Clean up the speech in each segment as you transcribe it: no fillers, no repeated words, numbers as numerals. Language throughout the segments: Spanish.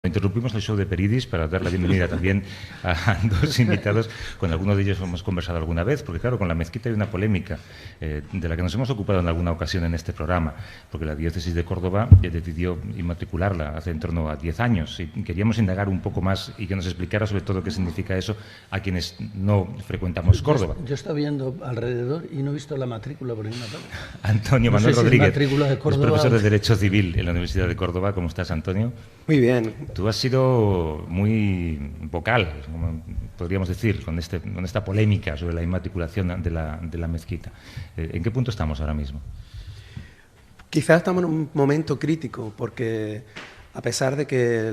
Interrumpimos el show de Peridis para dar la bienvenida también a dos invitados. Con algunos de ellos hemos conversado alguna vez, porque claro, con la mezquita hay una polémica de la que nos hemos ocupado en alguna ocasión en este programa, porque la diócesis de Córdoba decidió inmatricularla hace en torno a 10 años y queríamos indagar un poco más y que nos explicara sobre todo qué significa eso a quienes no frecuentamos Córdoba. Yo estaba viendo alrededor y no he visto la matrícula por ninguna parte. Antonio Manuel Rodríguez, es profesor de Derecho Civil en la Universidad de Córdoba. ¿Cómo estás, Antonio? Muy bien. Tú has sido muy vocal, podríamos decir, con esta polémica sobre la inmatriculación de la mezquita. ¿En qué punto estamos ahora mismo? Quizás estamos en un momento crítico, porque a pesar de que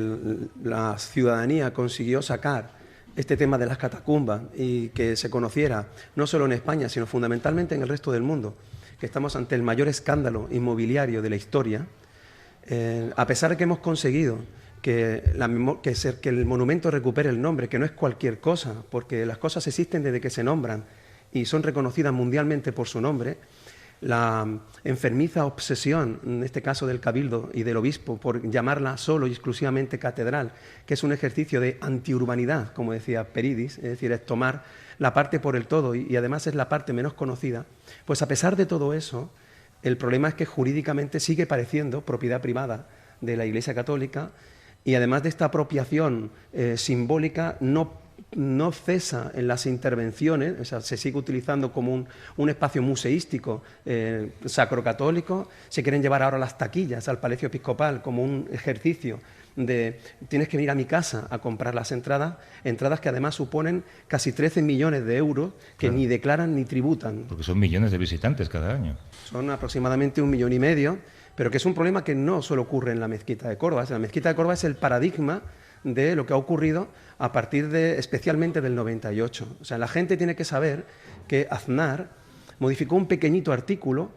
la ciudadanía consiguió sacar este tema de las catacumbas y que se conociera no solo en España, sino fundamentalmente en el resto del mundo, que estamos ante el mayor escándalo inmobiliario de la historia, a pesar de que hemos conseguido que el monumento recupere el nombre, que no es cualquier cosa, porque las cosas existen desde que se nombran y son reconocidas mundialmente por su nombre, la enfermiza obsesión, en este caso del Cabildo y del Obispo, por llamarla solo y exclusivamente catedral, que es un ejercicio de antiurbanidad, como decía Peridis, es decir, es tomar la parte por el todo y además es la parte menos conocida, pues a pesar de todo eso, el problema es que jurídicamente sigue pareciendo propiedad privada de la Iglesia Católica. Y además de esta apropiación simbólica, no cesa en las intervenciones, o sea, se sigue utilizando como un espacio museístico sacrocatólico. Se quieren llevar ahora las taquillas al Palacio Episcopal como un ejercicio de tienes que venir a mi casa a comprar las entradas que además suponen casi 13 millones de euros que ni declaran ni tributan. Porque son millones de visitantes cada año. Son aproximadamente 1,5 millones, pero que es un problema que no solo ocurre en la mezquita de Córdoba. La mezquita de Córdoba es el paradigma de lo que ha ocurrido a partir especialmente del 98. O sea, la gente tiene que saber que Aznar modificó un pequeñito artículo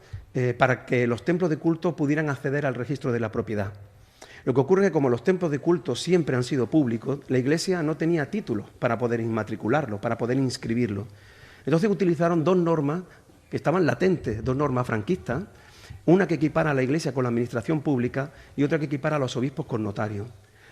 para que los templos de culto pudieran acceder al registro de la propiedad. Lo que ocurre es que como los templos de culto siempre han sido públicos, la Iglesia no tenía títulos para poder inmatricularlo, para poder inscribirlo. Entonces utilizaron dos normas que estaban latentes, dos normas franquistas, una que equipara a la Iglesia con la administración pública y otra que equipara a los obispos con notarios.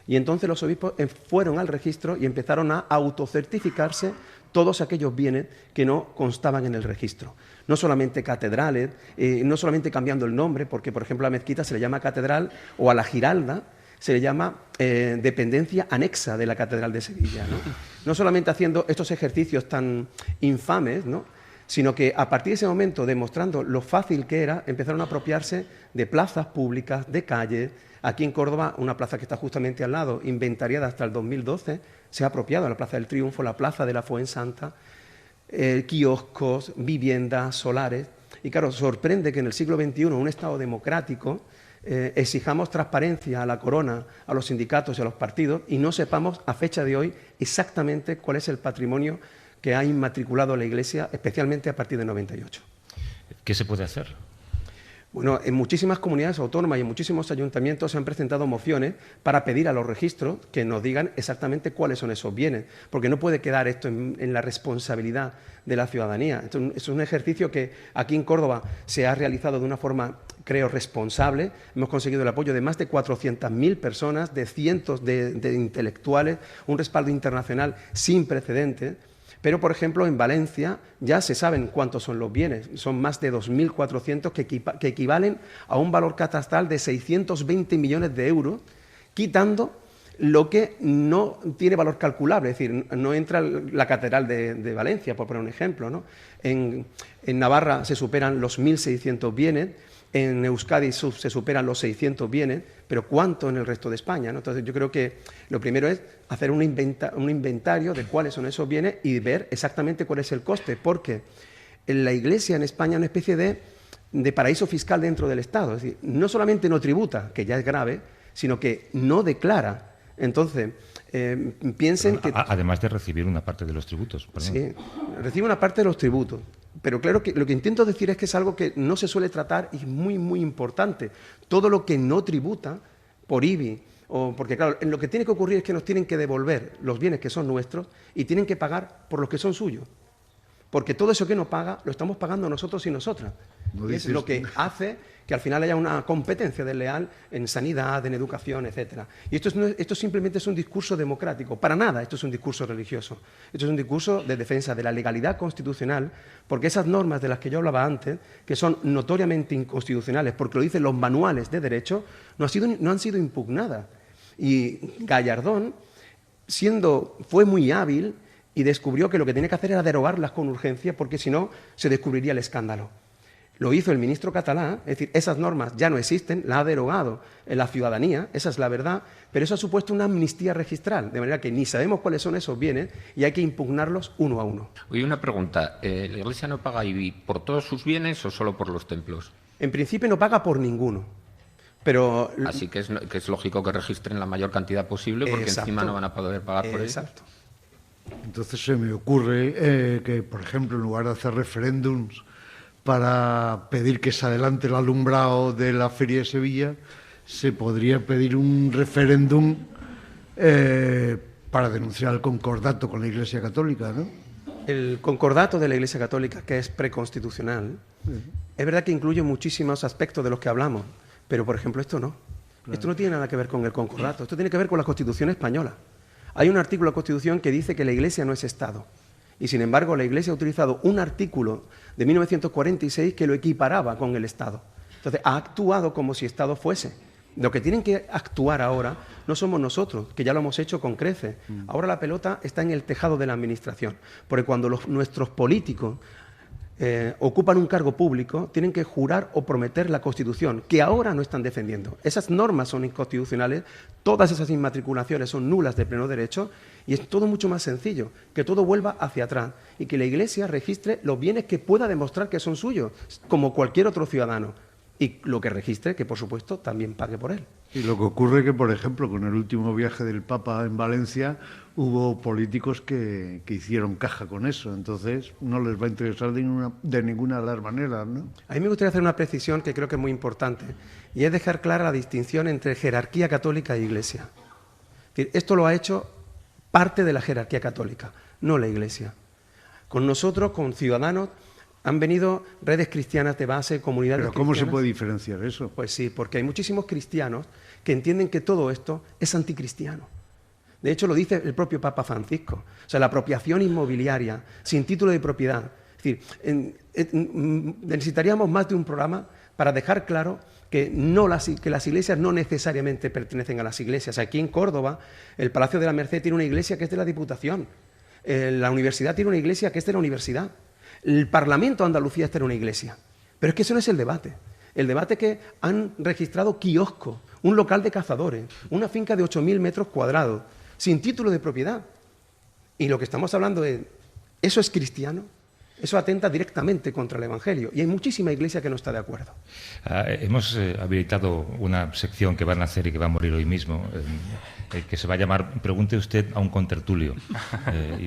Y entonces los obispos fueron al registro y empezaron a autocertificarse todos aquellos bienes que no constaban en el registro. No solamente catedrales, no solamente cambiando el nombre, porque por ejemplo a la mezquita se le llama catedral o a la Giralda se le llama dependencia anexa de la Catedral de Sevilla, ¿no? No solamente haciendo estos ejercicios tan infames, ¿no?, sino que a partir de ese momento, demostrando lo fácil que era, empezaron a apropiarse de plazas públicas, de calles. Aquí en Córdoba, una plaza que está justamente al lado, inventariada hasta el 2012, se ha apropiado la Plaza del Triunfo, la Plaza de la Fuensanta, kioscos, viviendas, solares. Y claro, sorprende que en el siglo XXI, en un Estado democrático, exijamos transparencia a la corona, a los sindicatos y a los partidos y no sepamos a fecha de hoy exactamente cuál es el patrimonio que ha inmatriculado la Iglesia, especialmente a partir de 98. ¿Qué se puede hacer? Bueno, en muchísimas comunidades autónomas y en muchísimos ayuntamientos se han presentado mociones para pedir a los registros que nos digan exactamente cuáles son esos bienes, porque no puede quedar esto en la responsabilidad de la ciudadanía. Esto es un ejercicio que aquí en Córdoba se ha realizado de una forma, creo, responsable. Hemos conseguido el apoyo de más de 400.000 personas, de cientos de intelectuales, un respaldo internacional sin precedentes. Pero, por ejemplo, en Valencia ya se saben cuántos son los bienes. Son más de 2.400 que equivalen a un valor catastral de 620 millones de euros, quitando lo que no tiene valor calculable. Es decir, no entra la Catedral de Valencia, por poner un ejemplo, ¿no? En Navarra se superan los 1.600 bienes. En Euskadi se superan los 600 bienes, pero ¿cuánto en el resto de España, ¿no? Entonces yo creo que lo primero es hacer un inventario de cuáles son esos bienes y ver exactamente cuál es el coste, porque en la Iglesia en España es una especie de paraíso fiscal dentro del Estado. Es decir, no solamente no tributa, que ya es grave, sino que no declara. Entonces, piensen que... Además de recibir una parte de los tributos. Perdón. Sí, recibe una parte de los tributos. Pero claro que lo que intento decir es que es algo que no se suele tratar y es muy, muy importante. Todo lo que no tributa por IBI, porque claro, lo que tiene que ocurrir es que nos tienen que devolver los bienes que son nuestros y tienen que pagar por los que son suyos. Porque todo eso que no paga lo estamos pagando nosotros y nosotras. Es lo que hace que al final haya una competencia desleal en sanidad, en educación, etcétera. Y esto simplemente es un discurso democrático. Para nada esto es un discurso religioso. Esto es un discurso de defensa de la legalidad constitucional, porque esas normas de las que yo hablaba antes, que son notoriamente inconstitucionales, porque lo dicen los manuales de derecho, no han sido impugnadas. Y Gallardón, fue muy hábil y descubrió que lo que tenía que hacer era derogarlas con urgencia, porque si no se descubriría el escándalo. Lo hizo el ministro catalán, es decir, esas normas ya no existen, las ha derogado en la ciudadanía, esa es la verdad, pero eso ha supuesto una amnistía registral, de manera que ni sabemos cuáles son esos bienes y hay que impugnarlos uno a uno. Oye, una pregunta, ¿la Iglesia no paga IBI por todos sus bienes o solo por los templos? En principio no paga por ninguno. Pero... Así que es lógico que registren la mayor cantidad posible, porque exacto, encima no van a poder pagar por ello. Exacto. Entonces se me ocurre que, por ejemplo, en lugar de hacer referéndums para pedir que se adelante el alumbrado de la Feria de Sevilla, se podría pedir un referéndum para denunciar el concordato con la Iglesia Católica, ¿no? El concordato de la Iglesia Católica, que es preconstitucional, es verdad que incluye muchísimos aspectos de los que hablamos, pero, por ejemplo, esto no. Claro. Esto no tiene nada que ver con el concordato, esto tiene que ver con la Constitución española. Hay un artículo de la Constitución que dice que la Iglesia no es Estado. Y, sin embargo, la Iglesia ha utilizado un artículo de 1946 que lo equiparaba con el Estado. Entonces, ha actuado como si Estado fuese. Lo que tienen que actuar ahora no somos nosotros, que ya lo hemos hecho con creces. Ahora la pelota está en el tejado de la Administración. Porque cuando nuestros políticos ocupan un cargo público, tienen que jurar o prometer la Constitución, que ahora no están defendiendo. Esas normas son inconstitucionales, todas esas inmatriculaciones son nulas de pleno derecho, y es todo mucho más sencillo, que todo vuelva hacia atrás y que la Iglesia registre los bienes que pueda demostrar que son suyos, como cualquier otro ciudadano. Y lo que registre, que por supuesto también pague por él. Y lo que ocurre que, por ejemplo, con el último viaje del Papa en Valencia, hubo políticos que hicieron caja con eso. Entonces, no les va a interesar de ninguna de las maneras, ¿no? A mí me gustaría hacer una precisión que creo que es muy importante, y es dejar clara la distinción entre jerarquía católica e Iglesia. Es decir, esto lo ha hecho parte de la jerarquía católica, no la Iglesia. Con nosotros, con Ciudadanos, han venido redes cristianas de base, comunidades cristianas. ¿Pero cómo se puede diferenciar eso? Pues sí, porque hay muchísimos cristianos que entienden que todo esto es anticristiano. De hecho, lo dice el propio Papa Francisco. O sea, la apropiación inmobiliaria sin título de propiedad. Es decir, necesitaríamos más de un programa para dejar claro que las iglesias no necesariamente pertenecen a las iglesias. Aquí en Córdoba, el Palacio de la Merced tiene una iglesia que es de la Diputación. La universidad tiene una iglesia que es de la universidad. El Parlamento de Andalucía está en una iglesia. Pero es que eso no es el debate. El debate es que han registrado kiosco, un local de cazadores, una finca de 8.000 metros cuadrados, sin título de propiedad. Y lo que estamos hablando es, ¿eso es cristiano? Eso atenta directamente contra el Evangelio. Y hay muchísima iglesia que no está de acuerdo. Hemos habilitado una sección que va a nacer y que va a morir hoy mismo, que se va a llamar Pregunte usted a un contertulio.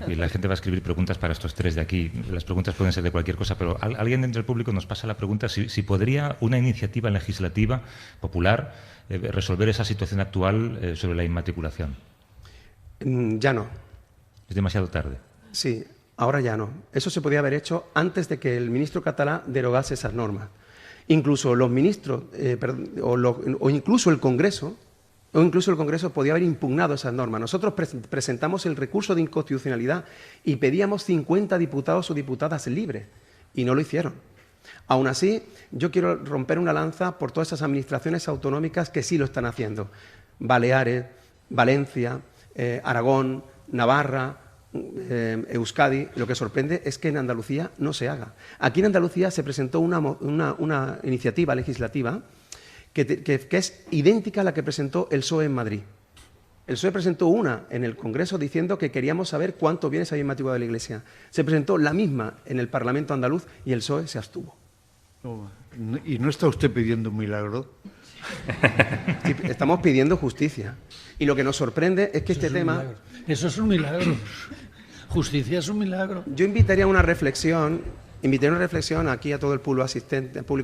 Y la gente va a escribir preguntas para estos tres de aquí. Las preguntas pueden ser de cualquier cosa, pero alguien dentro del público nos pasa la pregunta si podría una iniciativa legislativa popular resolver esa situación actual sobre la inmatriculación. Ya no. Es demasiado tarde. Sí. Ahora ya no. Eso se podía haber hecho antes de que el ministro catalán derogase esas normas. Incluso los ministros, o incluso el Congreso podía haber impugnado esas normas. Nosotros presentamos el recurso de inconstitucionalidad y pedíamos 50 diputados o diputadas libres, y no lo hicieron. Aún así, yo quiero romper una lanza por todas esas administraciones autonómicas que sí lo están haciendo. Baleares, Valencia, Aragón, Navarra, Euskadi. Lo que sorprende es que en Andalucía no se haga. Aquí en Andalucía se presentó una iniciativa legislativa que es idéntica a la que presentó el PSOE en Madrid. El PSOE presentó una en el Congreso diciendo que queríamos saber cuántos bienes había inmatriculado de la Iglesia. Se presentó la misma en el Parlamento andaluz y el PSOE se abstuvo. ¿Y no está usted pidiendo un milagro? Sí, estamos pidiendo justicia. Y lo que nos sorprende es que este tema... Eso es un milagro. Justicia es un milagro. Yo invitaría a una reflexión aquí a todo el público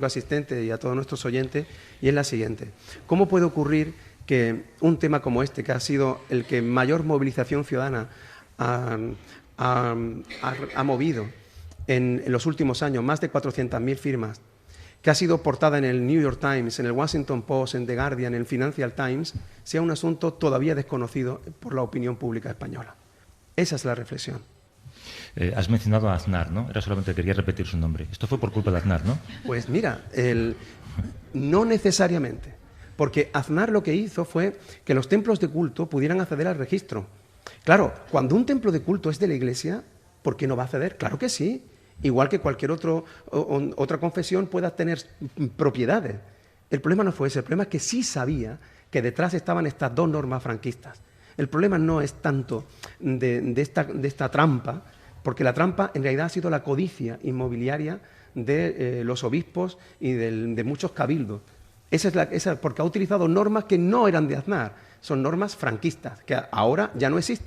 asistente y a todos nuestros oyentes, y es la siguiente. ¿Cómo puede ocurrir que un tema como este, que ha sido el que mayor movilización ciudadana ha movido en los últimos años, más de 400.000 firmas, que ha sido portada en el New York Times, en el Washington Post, en The Guardian, en el Financial Times, sea un asunto todavía desconocido por la opinión pública española. Esa es la reflexión. Has mencionado a Aznar, ¿no? Era solamente quería repetir su nombre. Esto fue por culpa de Aznar, ¿no? Pues mira, no necesariamente, porque Aznar lo que hizo fue que los templos de culto pudieran acceder al registro. Claro, cuando un templo de culto es de la Iglesia, ¿por qué no va a acceder? Claro que sí. Igual que cualquier otra confesión pueda tener propiedades. El problema no fue ese, el problema es que sí sabía que detrás estaban estas dos normas franquistas. El problema no es tanto de esta trampa, porque la trampa en realidad ha sido la codicia inmobiliaria de los obispos y de muchos cabildos. Porque ha utilizado normas que no eran de Aznar, son normas franquistas, que ahora ya no existen.